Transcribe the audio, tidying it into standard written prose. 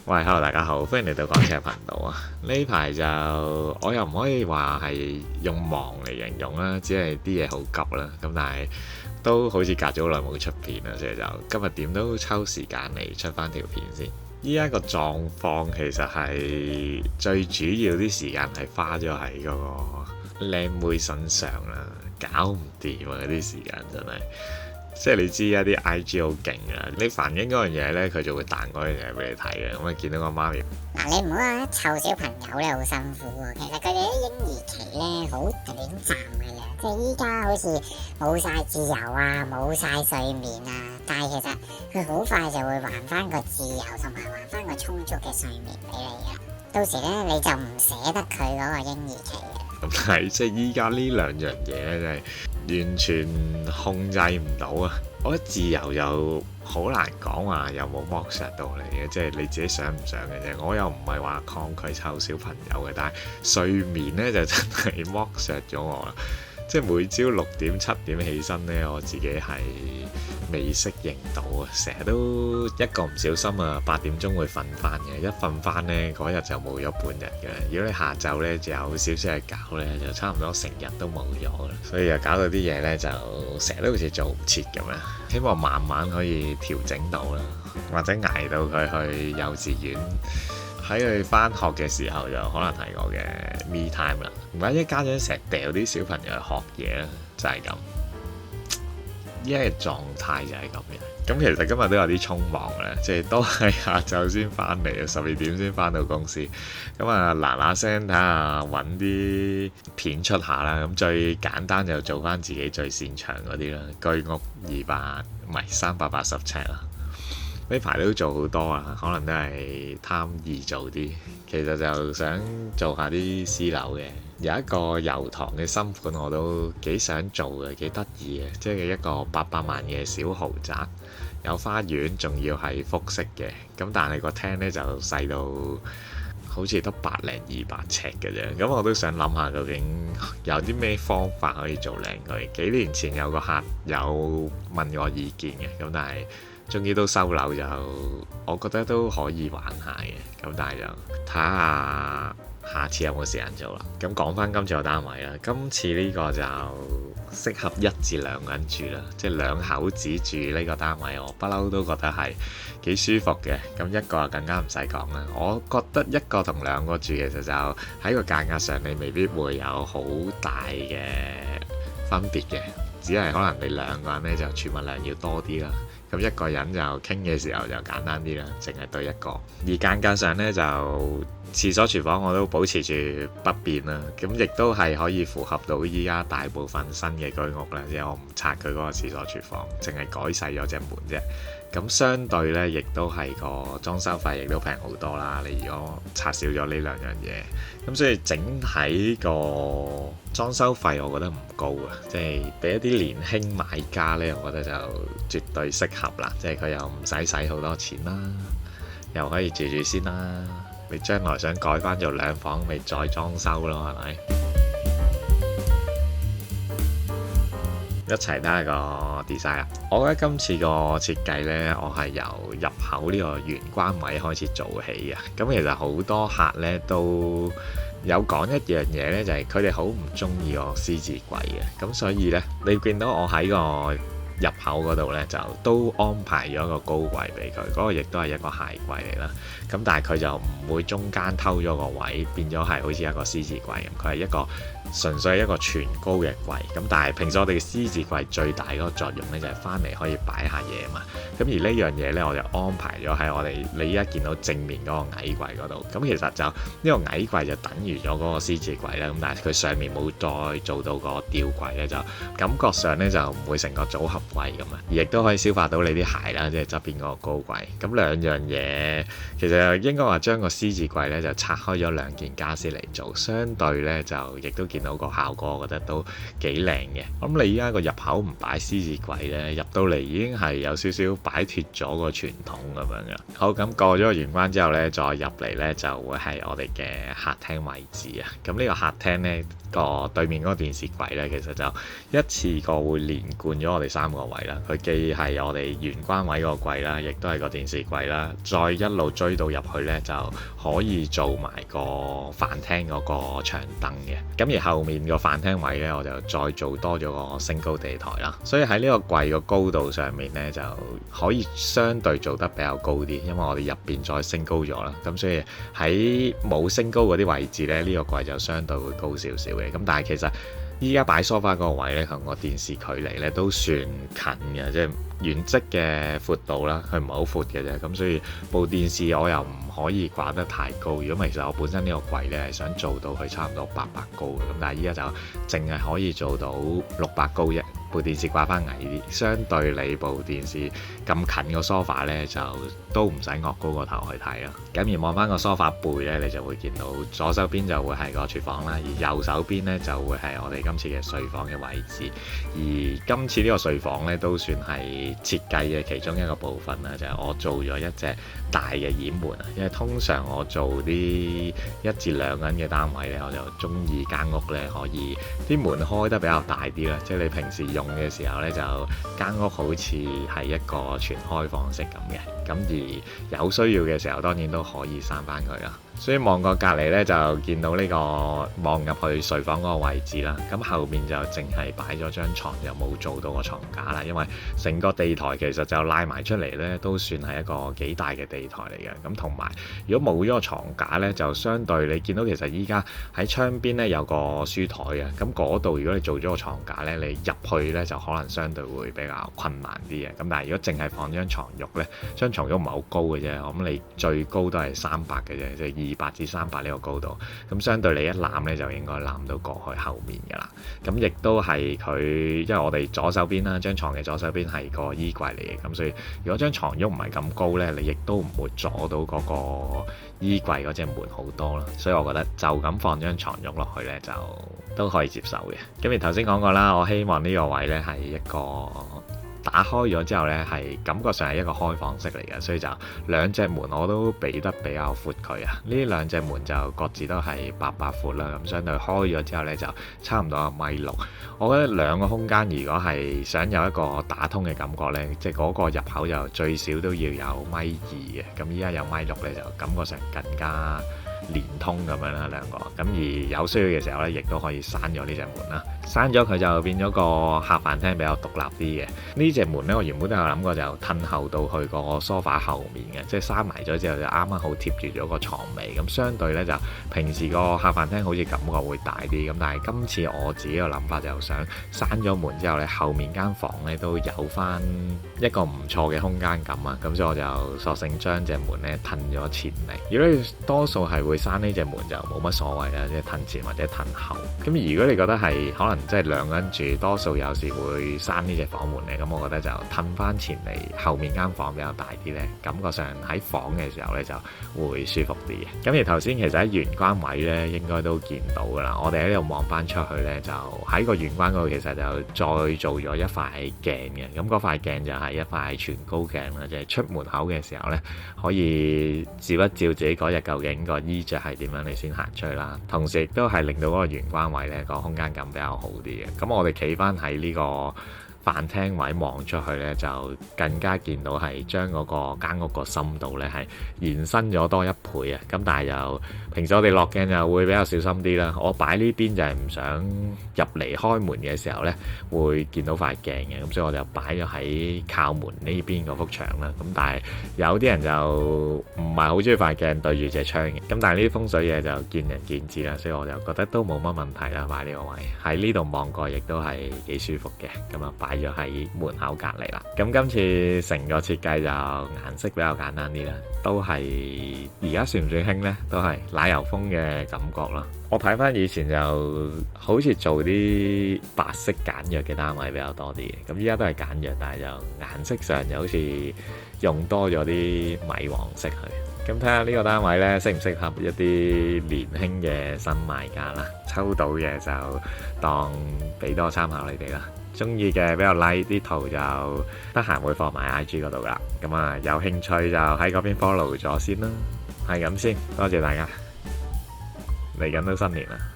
喂，hello，大家好，歡迎嚟到講車頻道啊！呢排就我又唔可以話係用忙嚟形容啦，只係啲嘢好急啦。咁但係都好似隔咗好耐冇出片啦，所以就今日點都抽時間嚟出翻條片先。依家個狀況其實係最主要啲時間係花咗喺嗰個靚妹身上啦，搞唔掂啊！嗰啲時間真係〜即係你知啊，啲 IG 好勁啊！你煩緊嗰樣嘢呢，佢就會彈嗰樣嘢俾你睇嘅。咁啊，見到個媽咪嗱，你唔好話湊小朋友咧好辛苦喎。其實佢哋啲嬰兒期咧好短暫嘅啫，即係依家好似冇晒自由啊，冇晒睡眠啊。但係其實佢好快就會還翻個自由同埋還翻個充足嘅睡眠俾你嘅。到時咧你就唔捨得佢嗰個嬰兒期嘅。咁但係即係依家呢兩樣嘢咧，真係完全控制唔到啊！我覺得自由又好難講話有冇剝削到你嘅，即係你自己想唔想嘅啫。我又唔係話抗拒湊小朋友嘅，但係睡眠咧就真係剝削咗我啦。即係每朝6點7點起身咧，我自己係未適應到啊！成日都一個唔小心啊，8點鐘會瞓翻嘅，一瞓翻咧嗰日就冇咗半日嘅。如果你下晝咧就有少少嘢搞咧，就差唔多成日都冇咗啦。所以又搞到啲嘢咧就成日都好似做唔切咁樣。希望慢慢可以調整到啦，或者捱到佢去幼稚園。喺佢返學嘅時候就可能係我嘅 me time 啦，唔係一家長成日掉啲小朋友去學嘢啦，就係咁。依家嘅狀態就係咁樣。咁其實今日都有啲匆忙咧，即係都係下晝先返嚟啊，12點先返到公司。咁啊嗱嗱聲睇下揾啲片出下啦。咁最簡單就做翻自己最擅長嗰啲啦，居屋380尺啦。呢排都做好多啊，可能都係貪易做啲。其實就想做下啲私樓嘅，有一個油塘嘅新盤我都幾想做嘅，幾得意嘅，即係一個800萬嘅小豪宅，有花園，仲要係複式嘅。咁但係個廳呢就細到好似得100-200尺嘅啫。咁我都想諗下究竟有啲咩方法可以做靚佢。幾年前有個客有問我意見嘅，咁但係終於都收樓，就我覺得都可以玩下嘅。咁但係就睇下下次有冇時間做啦。咁講翻今次個單位啦，今次呢個就適合1至2個人住啦，即係2口子住呢個單位，我不嬲都覺得係幾舒服嘅。咁一個就更加唔使講啦。我覺得一個同2個住其實就喺個價格上你未必會有好大嘅分別嘅，只係可能你2個人呢就儲物量要多啲啦。咁一個人就傾嘅時候就簡單啲啦，淨係對一個。而間隔上呢，就廁所廚房我都保持住不變啦。咁亦都係可以符合到依家大部分新嘅居屋啦，即係我唔拆佢嗰個廁所廚房，淨係改細咗隻門啫。咁相對呢，亦都係個裝修費亦都平好多啦。你如果拆少咗呢2樣嘢，咁所以整體個裝修費我覺得唔高啊，即係俾一啲年輕買家呢，我覺得就絕對適合啦。即係佢又唔使好多錢啦，又可以住住先啦。你將來想改翻做2房，咪再裝修咯，係咪？一齊睇下個 design 啊！我覺得今次個設計呢，我係由入口呢個玄關位開始做起嘅。咁其實好多客呢都有講一樣嘢呢，就係佢哋好唔中意個獅子櫃嘅。咁所以呢，你見到我喺個入口嗰度呢，就都安排咗個高櫃俾佢，嗰個亦都係一個鞋櫃嚟啦。咁但係佢就唔會中間偷咗個位，變咗係好似一個獅子櫃咁。佢係一個純粹係一個全高嘅櫃。咁但係平時我哋嘅獅子櫃最大嗰個作用呢，就係翻嚟可以擺下嘢嘛。咁而呢樣嘢呢，我就安排咗喺我哋你依家見到正面嗰個矮櫃嗰度。咁其實就呢個矮櫃就等於咗嗰個獅子櫃啦。咁但係佢上面冇再做到個吊櫃呢，就感覺上呢，就唔會成個組合櫃咁啊。而亦都可以消化到你啲鞋啦，即係側邊嗰個高櫃。咁2樣嘢其實應該話將個獅子櫃呢就拆開咗2件傢俬嚟做，相對呢，就亦都見到個效果，我覺得都幾靚嘅。咁你依家個入口唔擺獅子櫃呢，入到嚟已經係有少少擺脫咗個傳統咁樣嘅。好，咁過咗個玄關之後呢，再入嚟呢就會係我哋嘅客廳位置啊。咁呢個客廳呢，個對面嗰個電視櫃呢，其實就一次過會連貫咗我哋3個位啦。佢既係我哋玄關位個櫃啦，亦都係個電視櫃啦。再一路追到入去呢，就可以做埋個飯廳嗰個長凳嘅。咁而後面個飯廳位呢，我就再做多咗個升高地台啦。所以喺呢個櫃個高度上面呢，就可以相對做得比較高啲，因為我哋入邊再升高咗啦。咁所以喺冇升高嗰啲位置呢，呢個櫃就相對會高少少嘅。咁但係其實依家擺梳化嗰個位呢，同個電視距離呢都算近嘅，即係原則嘅闊度啦，佢唔係好闊嘅啫。咁所以部電視我又唔可以掛得太高。如果其實我本身呢個櫃呢係想做到佢差唔多800高嘅，咁但係依家就淨係可以做到600高啫。部電視掛翻矮啲，相對你部電視咁近個梳化呢，就都唔使惡高個頭去睇啦。咁而望翻個梳化背呢，你就會見到左手邊就會係個廚房啦，而右手邊呢，就會係我哋今次嘅睡房嘅位置。而今次呢個睡房呢，都算係設計嘅其中一個部分啦，就係我做咗一隻大嘅掩門啊。因為通常我做啲1至2人嘅單位呢，我就中意間屋呢可以啲門開得比較大啲啦，即係你平時用嘅時候呢，就間屋好似係一個全開放式咁嘅。咁而有需要嘅時候，當然都可以閂翻佢啦。所以望過隔離呢，就見到呢個望入去睡房嗰個位置啦。咁後面就淨係擺咗張床，又冇做到個床架啦。因為成個地台其實就拉埋出嚟呢，都算係一個幾大嘅地台嚟嘅。咁同埋如果冇咗個床架呢，就相對你見到其實依家喺窗邊呢有個書台嘅。咁嗰度如果你做咗個床架呢，你入去呢就可能相對會比較困難啲嘅。咁但係如果淨係放張床褥呢，張床褥唔係好高嘅啫。我諗你最高都係300嘅啫，即係200至300呢個高度。咁相對你一攬呢，就應該攬到過去後面㗎啦。咁亦都係佢，因為我哋左手邊啦，張床嘅左手邊係個衣櫃嚟嘅。咁所以如果張床褥唔係咁高呢，你亦都唔會阻到嗰個衣櫃嗰隻門好多啦。所以我覺得就咁放張床褥落去呢，就都可以接受嘅。咁而頭先講過啦，我希望呢個位呢係一個打開咗之後呢，係感覺上係一個開放式嚟嘅，所以就2隻門我都俾得比較闊佢啊。呢2隻門就各自都係800闊啦，咁相對開咗之後呢，就差唔多1.6米。我覺得2個空間如果係想有一個打通嘅感覺呢，即係嗰個入口就最少都要有1.2米嘅。咁依家有1.6米呢，就感覺上更加連通咁樣啦，2個。咁而有需要嘅時候呢，亦都可以閂咗呢隻門啦。閂咗佢就變咗個客飯廳比較獨立啲嘅。呢隻門呢，我原本都有諗過就褪後到去個梳化後面嘅，即係閂埋咗之後就啱啱好貼住咗個床尾。咁相對呢，就平時個客飯廳好似感覺會大啲。咁但係今次我自己個諗法就想閂咗門之後呢，後面間房呢都有翻一個唔錯嘅空間感啊。咁所以我就索性將隻門呢褪咗前嚟。如果你多數係會閂呢隻門就冇乜所謂啦，即係褪前或者褪後。咁如果你覺得係可能即係2個人住，多數有時會閂呢隻房門嚟，咁我覺得就褪翻前嚟，後面間房比較大啲呢，感覺上喺房嘅時候呢就會舒服啲嘅。咁而頭先其實喺玄關位呢應該都見到噶啦，我哋喺度望翻出去呢，就喺個玄關嗰度其實就再做咗一塊鏡嘅。咁嗰塊鏡就係一塊全高鏡啦，即係出門口嘅時候呢，可以照一照自己嗰日究竟個衣着係點樣，你先行出去啦。同時亦都係令到嗰個玄關位呢個空間感比較好啲嘅。咁我哋企翻喺呢個飯廳位望出去呢，就更加見到係將嗰個間屋個深度呢係延伸咗多1倍啊！咁但係就平時我哋落鏡就會比較小心啲啦。我擺呢邊就係唔想入嚟開門嘅時候呢會見到塊鏡嘅，咁所以我就擺咗喺靠門呢邊嗰幅牆啦。咁但係有啲人就唔係好中意塊鏡對住隻窗嘅，咁但係呢啲風水嘢就見仁見智啦。所以我就覺得都冇乜問題啦，擺呢個位喺呢度望過亦都係幾舒服嘅。咁啊擺咗喺門口隔離啦。咁今次成個設計就顏色比較簡單啲啦，都係而家算唔算興呢？都係奶油風嘅感覺啦。我睇翻以前就好似做啲白色簡約嘅單位比較多啲嘅，咁依家都係簡約，但係就顏色上就好似用多咗啲米黃色去。咁睇下呢個單位呢，適唔適合一啲年輕嘅新買家啦？抽到嘅就當俾多參考你哋啦。中意嘅俾個 like， 啲圖就得閒會放埋 IG 嗰度噶。咁啊，有興趣就喺嗰邊 follow 咗先啦。係咁先，多謝大家。嚟緊都新年啦〜